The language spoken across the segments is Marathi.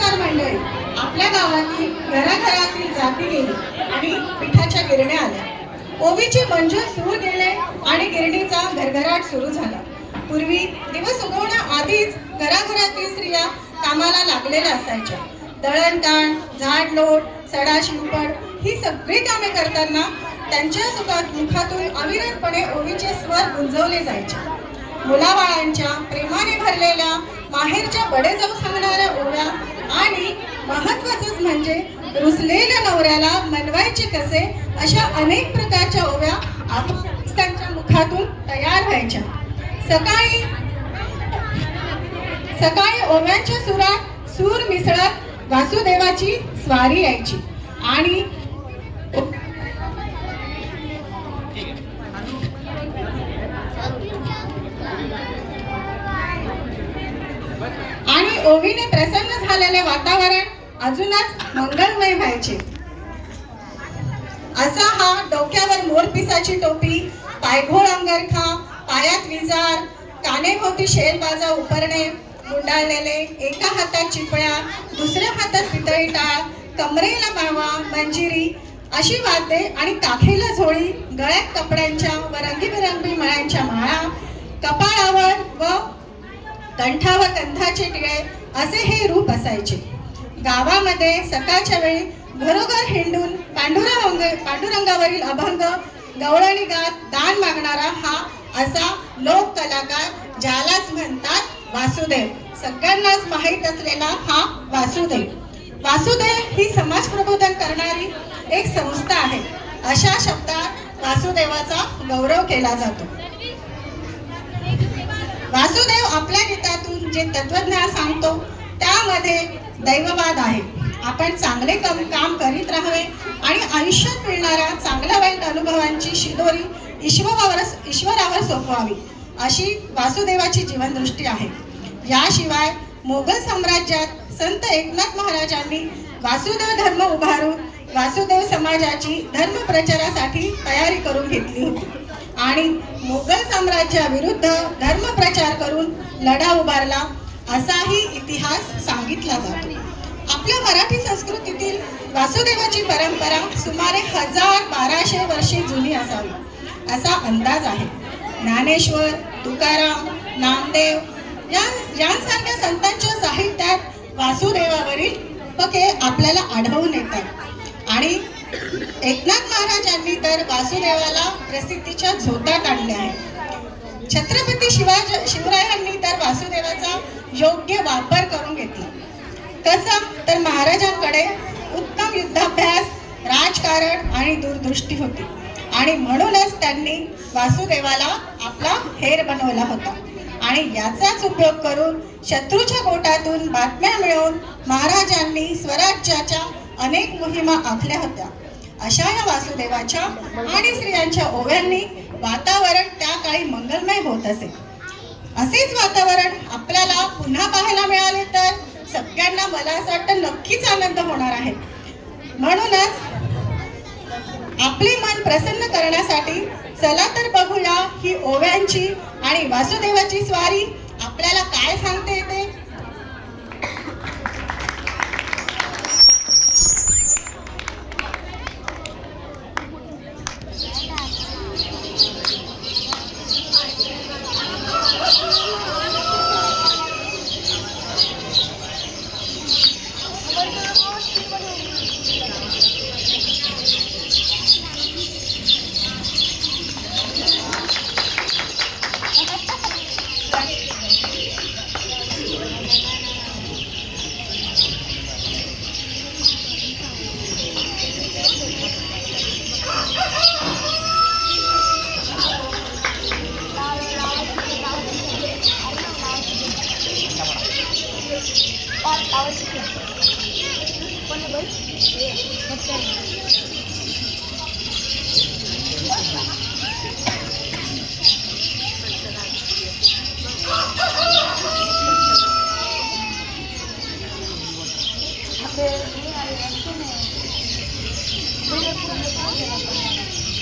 नमस्कार मंडळी. आपल्या गावातील घराघरातील जाती गेली आणि पिठाच्या गिरण्या आल्या. ओवीचे मंजूर सूर गेले आणि गिरणीचा घरघराट सुरू झाला. पूर्वी दिवस उगवण्याआधीच घराघरातील स्त्रिया कामाला लागलेल्या असायच्या. दळणकाण, झाडलोट, सडा शिंपड ही सगळी कामे करताना त्यांच्या मुखातून अविरतपणे ओवीचे स्वर गुंजवले जायचे. मुलाबाळांच्या प्रेमाने भरलेल्या माहेरच्या बडेजाऊ सांगणाऱ्या ओव्या आणि महत्वाचंच म्हणजे रुसलेल्या नवऱ्याला मनवायचे कसे अशा अनेक प्रकारच्या ओव्या त्यांच्या मुखातून तयार व्हायच्या. सकाळी सकाळी ओव्यांच्या सुरात सूर मिसळत वासुदेवाची स्वारी यायची आणि ओवीने प्रसन्न झालेले वातावरण अजूनच मंगलमय व्हायचे. असा हा डोक्यावर मोरपिसाची टोपी, पायघोळ अंगरखा, पायात विजार, कानेभोवती शेलबाजा उपरणे गुंडाळलेले, एका हातात चिपळ्या, दुसऱ्या हातात पितळी टाळ, कमरेला बावा, मंजिरी अशी वाद्ये आणि काखेला झोळी, गळ्यात कपड्यांच्या व रंगीबेरंगी मळ्यांच्या माळा, कपाळावर व कंठावर गंधाचे टिळे असे हे रूप असायचे. गावामध्ये सकाळच्या वेळी घरोघर हिंडून पांडुरंगावरील अभंग गवळणी गात दान मागणारा हा असा लोक कलाकार ज्यालाच म्हणतात वासुदेव. सगळ्यांनाच माहीत असलेला हा वासुदेव. वासुदेव ही समाज प्रबोधन करणारी एक संस्था आहे. अशा शब्दात वासुदेवाचा गौरव केला जातो. वासुदेव आपल्या गीतातून जे तत्वज्ञान सांगतो त्यामध्ये दैववाद आहे. आपण चांगले काम करीत राहावे आणि आयुष्यात मिळणाऱ्या चांगल्या वाईट अनुभवांची शिदोरी ईश्वरावर सोपवावी अशी वासुदेवाची जीवनदृष्टी आहे. याशिवाय मोगल साम्राज्यात संत एकनाथ महाराजांनी वासुदेव धर्म उभारून वासुदेव समाजाची धर्म प्रचारासाठी तयारी करून घेतली होती आणि मोगल साम्राज्याविरुद्ध धर्म प्रचार करून लढा उभारला असाही इतिहास सांगितला जातो. आपल्या मराठी संस्कृतीतील वासुदेवाची परंपरा सुमारे 1200 वर्षे जुनी असावी असा अंदाज आहे. ज्ञानेश्वर, तुकाराम, नामदेव यांसारख्या संतांच्या साहित्यात वासुदेवावरील पके आपल्याला आढळून येतात आणि एकनाथ महाराजांनी तर वासुदेवाला प्रसिद्धीच्या झोतात आणले आहे. छत्रपती शिवरायांनी तर वासुदेवाचा योग्य वापर करून घेतला. कसं तर महाराजांकडे उत्तम युद्धाभ्यास, राजकारण आणि दूरदृष्टी होती आणि म्हणूनच त्यांनी वासुदेवाला आपला हेर बनवला होता आणि याचाच उपयोग करून शत्रूच्या गोटातून बातम्या मिळवून महाराजांनी स्वराज्याच्या अनेक मोहिमा आखल्या होत्या. अशा या वासुदेवाच्या आणि स्त्रियांच्या ओव्यांनी वातावरण त्या काळी मंगलमय होत असे. असेच वातावरण आपल्याला पुन्हा पाहायला मिळाले तर सगळ्यांना मला असं वाटतं नक्कीच आनंद होणार आहे. म्हणूनच आपले मन प्रसन्न करण्यासाठी चला तर बघूया ही ओव्यांची आणि वासुदेवाची स्वारी आपल्याला काय सांगते येते.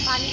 पाणी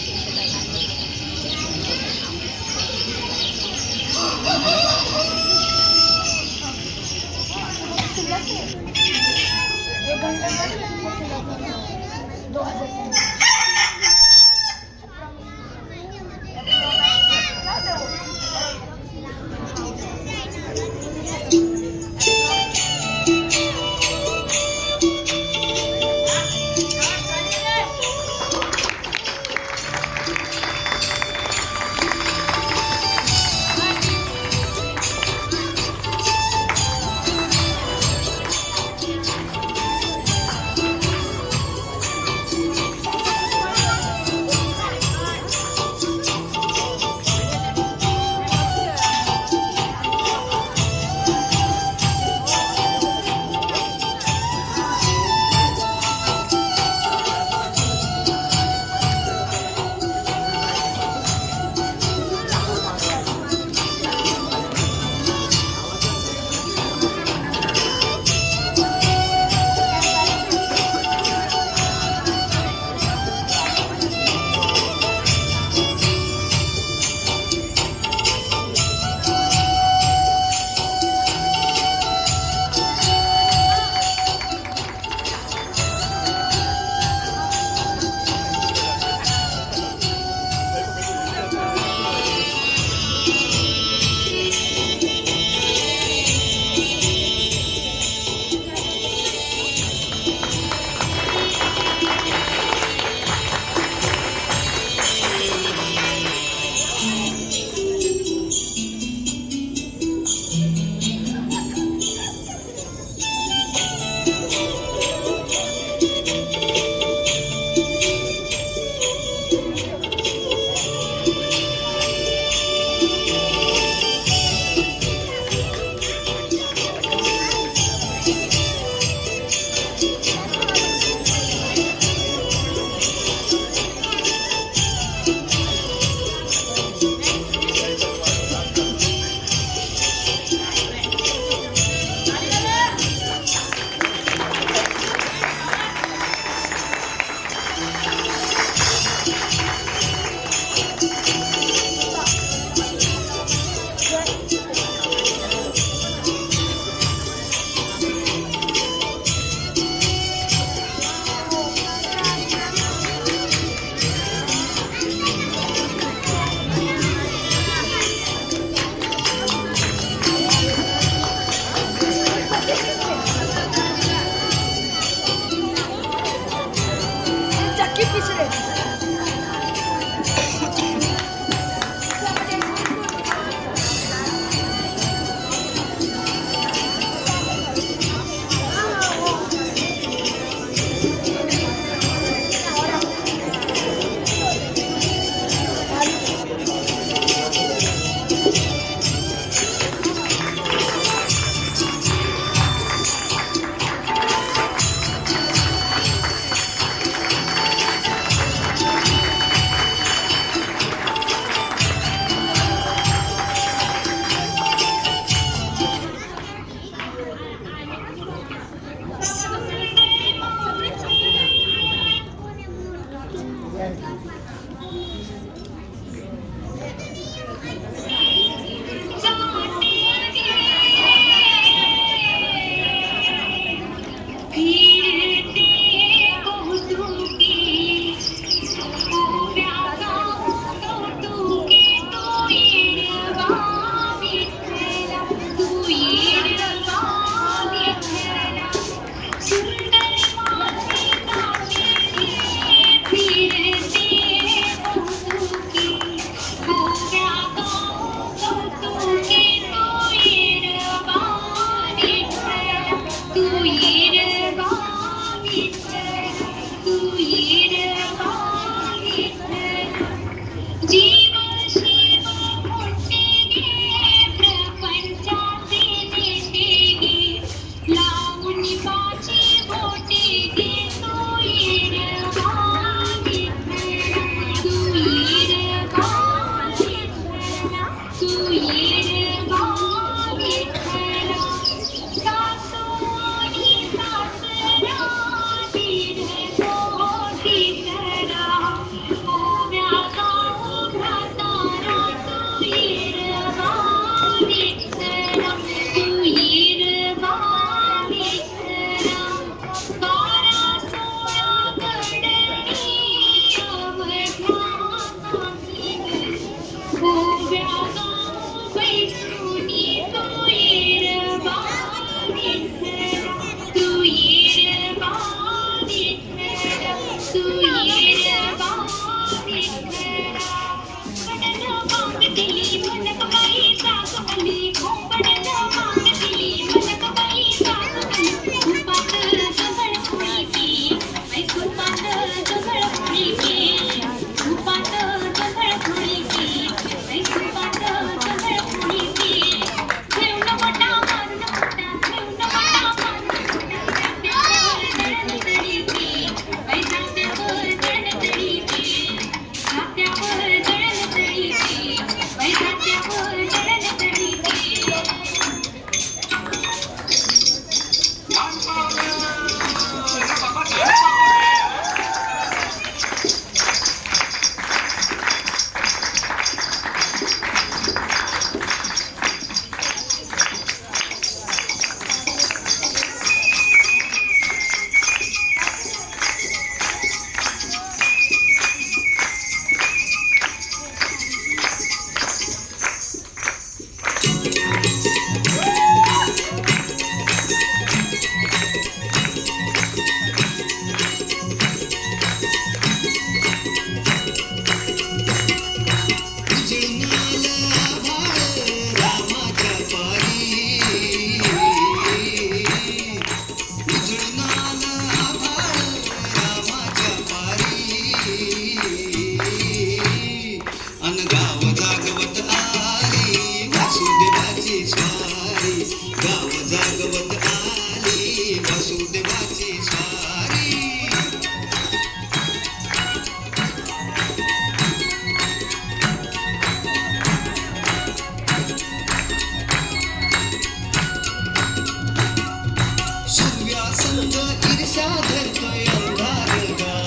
कसा धरतोय अंधार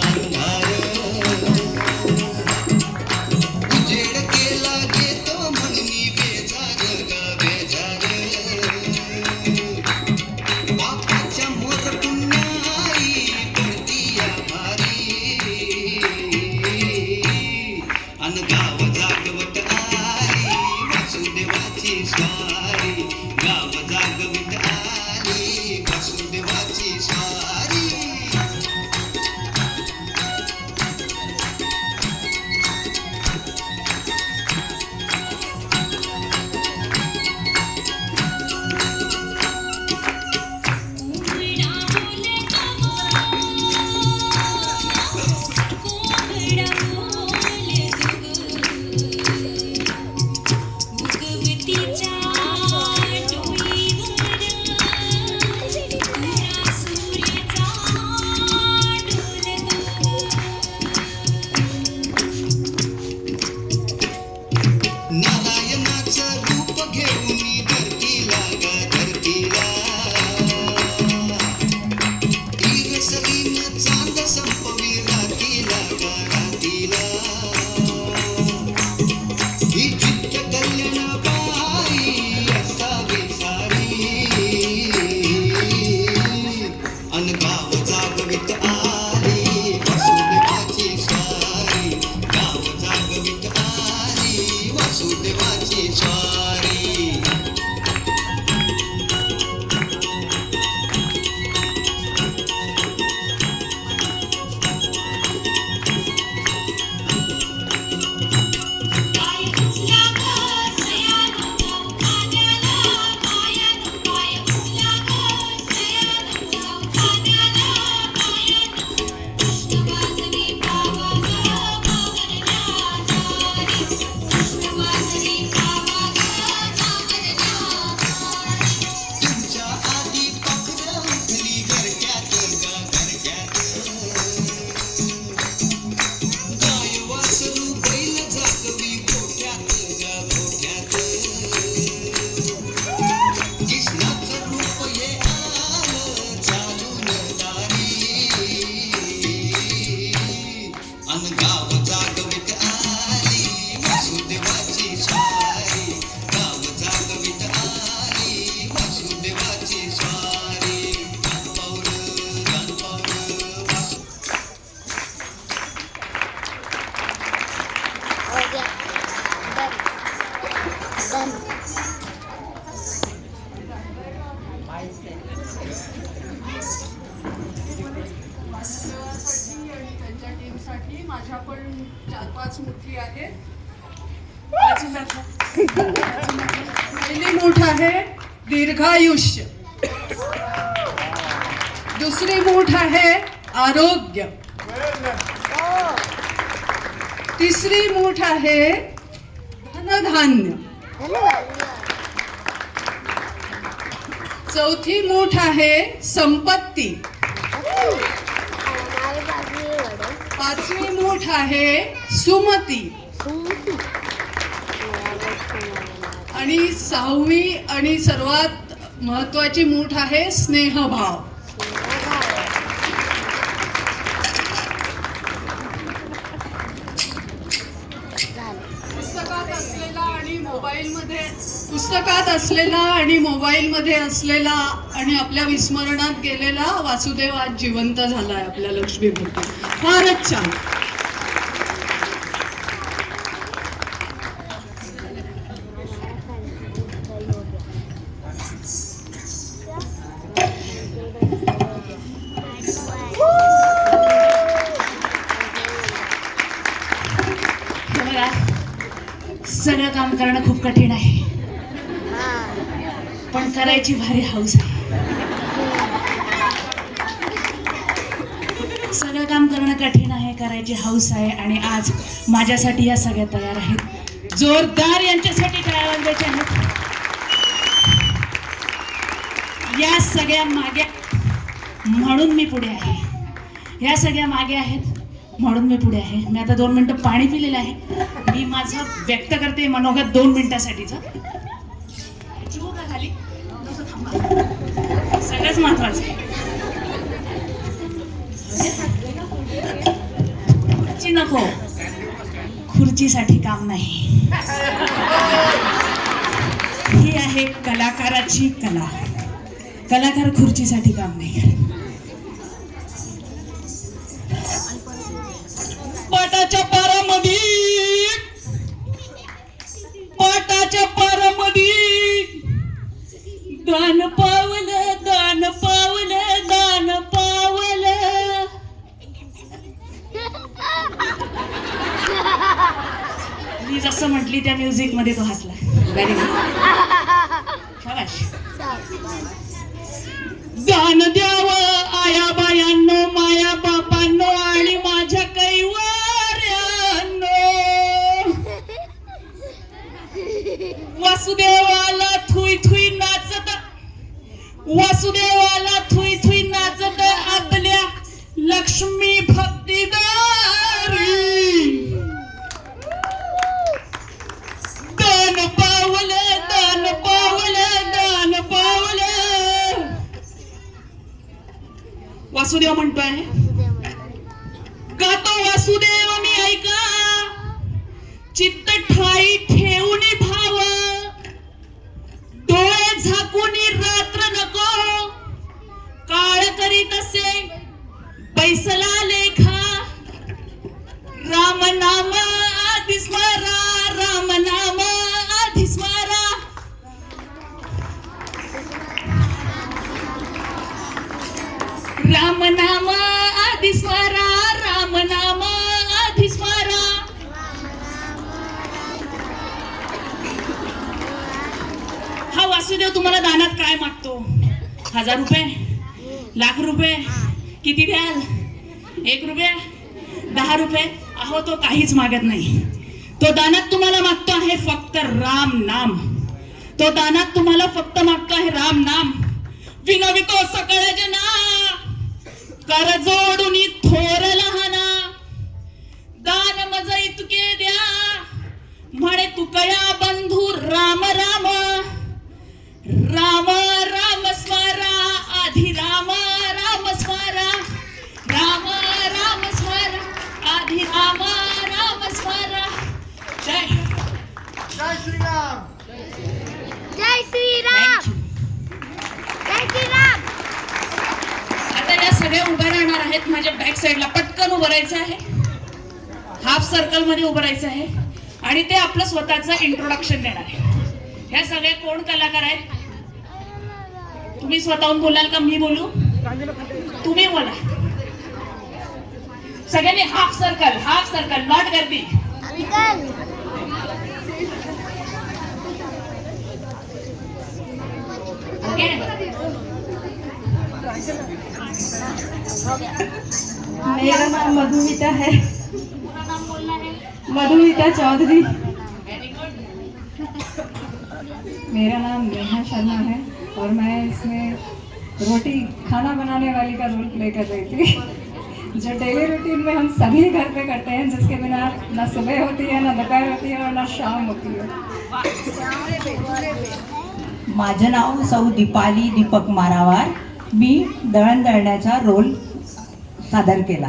अंधार उजेड केला घेतो म्हणून बेजार बेजार बापाच्या मोर पुन्हाई पडतीया भारी अन गाव जागवत आली वासुदेवाची स्वारी गाव जागवत आली वासुदेवाची स्वारी नारायणाचं रूप घेऊन धरतीला ग धरतीला ईरसरीनं चांद संपवी रातीला ग रातीला ही चित्त कल्याणबाई असावी सारी अन गाव जागवित आली वासुदेवाची स्वारी गाव जागवित आली वासुदेवाची स्वारी तुमच्या आधी पाखरं उठली घरट्यात ग घरट्यात गाय वासरू बैल जागवी गोठ्यात ग गोठ्यात कृष्णाचं रूप ये आलं चालून दारी अन गाव जागवित आली वासुदेवाची स्वारी गाव जागवित आली वासुदेवाची स्वारी गणपौर वासु वासुदेवासाठी आणि त्यांच्या टीमसाठी माझ्या पण 4-5 मुठी आहेत. पहिली मूठ आहे दीर्घायुष्य, दुसरी मूठ आहे आरोग्य, तिसरी मूठ आहे धनधान्य, चौथी मूठ आहे संपत्ती, पाचवी मूठ आहे सुमती आणि सहावी आणि सर्वात महत्वाची मूठ आहे स्नेहभाव. पुस्तकात असलेला आणि मोबाईलमध्ये असलेला आणि आपल्या विस्मरणात गेलेला वासुदेव आज जिवंत झालाय आपल्या लक्ष्मीभोवती. फारच छान. सगळं काम करणं खूप कठीण आहे, पण करायची भारी हौस आहे. सगळं काम करणं कठीण आहे, करायची हौस आहे. आणि आज माझ्यासाठी या सगळ्या तयार आहेत. जोरदार यांच्यासाठी टाळ्या वाजवायच्या आहेत. या सगळ्या मागे म्हणून मी पुढे आहे. या सगळ्या मागे आहेत म्हणून मी पुढे आहे. मी आता 2 मिनिटं पाणी पिलेलं आहे. मी माझं व्यक्त करते मनोगत 2 मिनिटासाठीचं. जीव का खाली सगळंच महत्वाचं आहे. खुर्ची नको, खुर्चीसाठी काम नाही. ही आहे कलाकाराची कला. कलाकार खुर्चीसाठी काम नाही करत. पाटाच्या पारामध्ये दान पावलं, दान पावलं, दान पावलं. मी जसं म्हटली त्या म्युझिक मध्ये तो हसला. व्हेरी गुड, शाबाश. दान द्यावं आया बायांनो, माया बापांनो आणि माझ्या कैवाऱ्यांनो. वासुदेवाला थुई थुई नाचत, वासुदेवाला थुई थुई नाचत आपल्या लक्ष्मी भक्तिदारी. दान पावलं, दान पावलं, दान पावलं. वासुदेव म्हणतोय, गातो वासुदेव मी ऐका, चित्त ठाई ठेवून भाव, डोळे झाकून रात्र नको, काळ करीत असे बैसला लेखा. राम नाम आधी स्मरा, राम नाम आधी स्मरा. राम नाम आधी स्मरा, राम नाम आधी स्मरा. हा वासुदेव तुम्हाला दानात काय मागतो? 1000 रुपये, लाख रुपये, किती द्याल? 1 रुपया, 10 रुपये? अहो तो काहीच मागत नाही. तो दानात तुम्हाला मागतो आहे फक्त राम नाम. तो दानात तुम्हाला फक्त मागतो आहे राम नाम. विनवितो सकळ जना, कर जोडून थोर लहाना. दान मज इतके द्या, म्हणे तुकया बंधू राम राम. राम राम स्मरा, आधी राम राम स्मरा. राम राम स्मरा, आधी राम राम स्मरा. जय जय श्रीराम. जय श्रीराम. जय श्रीराम. आता या सगळ्या उभ्या राहणार आहेत माझ्या बॅक साईडला. पटकन उभं राहायचं आहे, हाफ सर्कल मध्ये उभं राहायचं आहे आणि ते आपलं स्वतःचं इंट्रोडक्शन देणार आहे. ह्या सगळे कोण कलाकार आहेत? तुम्ही स्वतःहून बोलाल का मी बोलू? तुम्ही बोला. सगळ्यांनी हाफ सर्कल, नॉट गर्दी. अंकल. ओके. मेरा नाम मधुमिता है, मधुमिता चौधरी. मेरा नाम नेहा शर्मा है और मैं इसमें रोटी खाना बनाने वाली का रोल प्ले कर रही थी, जो डेली रूटीन में हम सभी घर पे करते हैं, जिसके बिना ना सुबह होती है, ना दोपहर होती है और ना शाम होती है. माझं नाव सौ दीपाली दीपक मारावार. मी दळण दळण्याचा रोल सादर केला.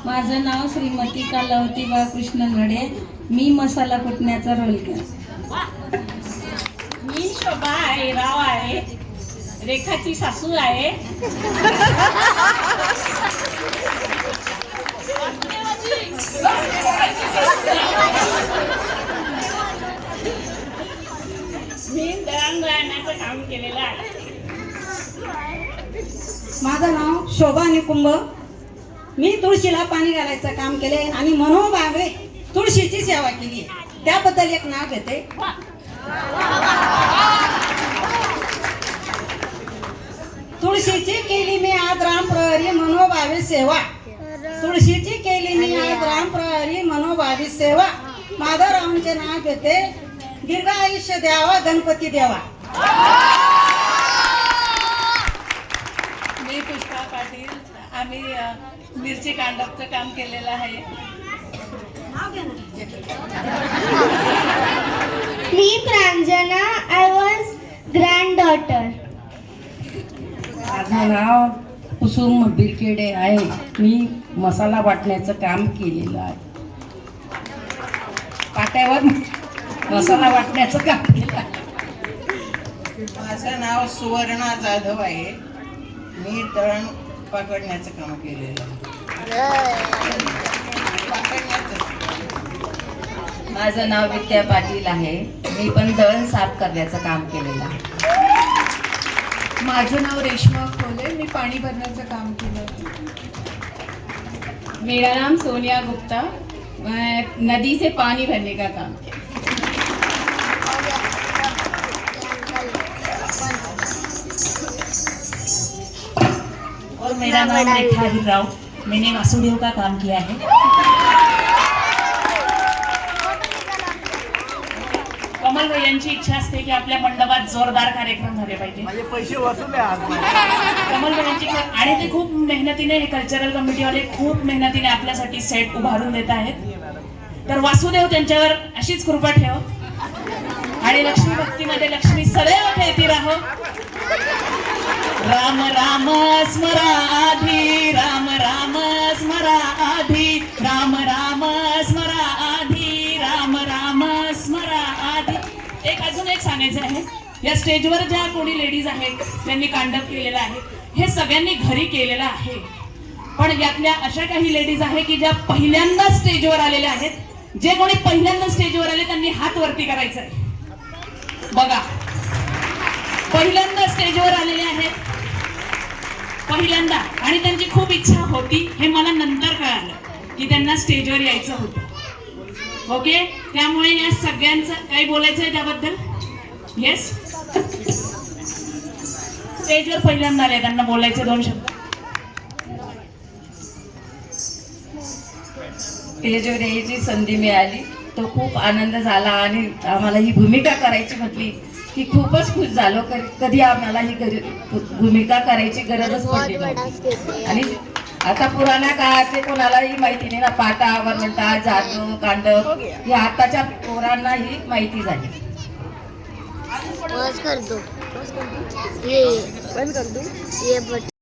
माझं नाव श्रीमती कालावती बाळकृष्ण लढे. मी मसाला कुटण्याचा रोल केला. मी शोभा आहे, राव आहे, रेखाची सासू आहे. मी दळणवळणाचं काम केलेलं आहे. माझं नाव शोभा निकुंभ. मी तुळशीला पाणी घालायचं काम केले आणि मनोभावे तुळशीची सेवा केली आहे, त्याबद्दल एक नाव घेते. तुळशीची केली मी आज राम प्रहरी मनोभावी सेवा. तुळशीची केली मी आज राम प्रहरी मनोभावी सेवा. माधवरावांचे नाव घेते. दीर्घ आयुष्य द्यावा गणपती देवा. मी पुष्पा पाटील. आम्ही मिरची कांडपचं काम केलेलं आहे. मी Pranjana. I was granddaughter. माझं नाव कुसुम बिरखेडे आहे. मी मसाला वाटण्याचं काम केलेलं आहे. पाट्यावर मसाला वाटण्याचं काम केलं आहे. माझं नाव सुवर्णा जाधव आहे. मी दळण पकडण्याचं काम केलेलं आहे. माझं नाव विद्या पाटील आहे. मी पण दळण साफ करण्याचं काम केलेलं आहे. माझं नाव रेश्मा खोले. मी पाणी भरण्याचं काम केलं. मेरा नाम सोनिया गुप्ता. मैं नदी से पानी भरने का काम किया. और मेरा नाम रेखा हिराव. मैंने वासुदेव का काम किया है. कमल यांची इच्छा असते की आपल्या मंडपात जोरदार कार्यक्रम झाले पाहिजे. माझे पैसे वसूल आहे आज. कमल यांची आणि ते खूप मेहनतीने हे कल्चरल कमिटीवाले खूप मेहनतीने आपल्यासाठी सेट उभारून देत आहेत. तर वासुदेव त्यांच्यावर अशीच कृपा ठेव आणि लक्ष्मी भक्तीमध्ये लक्ष्मी सदैव खेळती राहो. राम राम स्मरा आधी, राम राम स्मरा आधी, राम राम स्मरा आधी, राम राम स्मरा आधी. अजून एक सांगायचं आहे. या स्टेजवर ज्या कोणी लेडीज आहेत त्यांनी कांडप केलेलं आहे हे सगळ्यांनी घरी केलेलं आहे. पण यातल्या अशा काही लेडीज आहेत की ज्या पहिल्यांदा स्टेजवर आलेल्या आहेत. जे कोणी पहिल्यांदा स्टेजवर आले त्यांनी हात वरती करायचा आहे. बघा, पहिल्यांदा स्टेजवर आलेले आहेत. पहिल्यांदा. आणि त्यांची खूप इच्छा होती. हे मला नंतर कळालं की त्यांना स्टेजवर यायचं होतं. ओके, त्यामुळे या सगळ्यांचं काही बोलायचं आहे त्याबद्दल. येस, स्टेजवर पहिल्यांदा आले, त्यांना बोलायचे 2 शब्द. स्टेजवर यायची संधी मिळाली तो खूप आनंद झाला आणि आम्हाला ही भूमिका करायची म्हटली की खूपच खुश झालो. कधी आम्हाला ही भूमिका करायची गरजच पडली नव्हती. आणि आता पुराण्या काळाचे कोणालाही माहिती नाही ना, पाटा वरवंटा जादू कांडप ही आताच्या पोरांना ही माहिती झाली. पॉज कर दो, ये बंद कर दो, ये बट